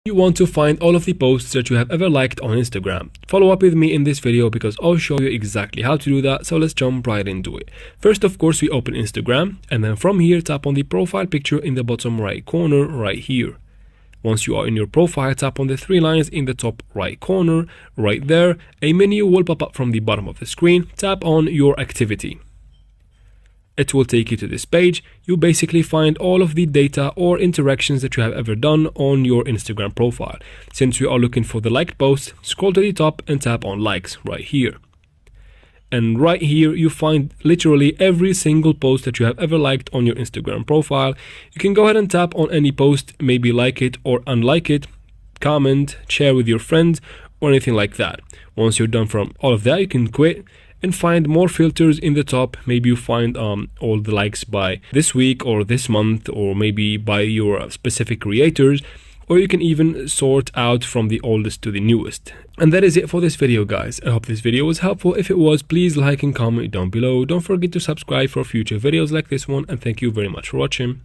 You want to find all of the posts that you have ever liked on Instagram. Follow up with me in this video because I'll show you exactly how to do that, so let's jump right into it. First, of course, we open Instagram, and then from here tap on the profile picture in the bottom right corner right here. Once you are in your profile, tap on the three lines in the top right corner right there. A menu will pop up from the bottom of the screen. Tap on your activity. It will take you to this page. You basically find all of the data or interactions that you have ever done on your Instagram profile. Since we are looking for the liked post, scroll to the top and tap on likes right here. And right here you find literally every single post that you have ever liked on your Instagram profile. You can go ahead and tap on any post, maybe like it or unlike it, comment, share with your friends, or anything like that. Once you're done from all of that, you can quit and find more filters in the top. Maybe you find all the likes by this week or this month, or maybe by your specific creators, or you can even sort out from the oldest to the newest. And that is it for this video, guys. I hope this video was helpful. If it was, please like and comment down below. Don't forget to subscribe for future videos like this one, and thank you very much for watching.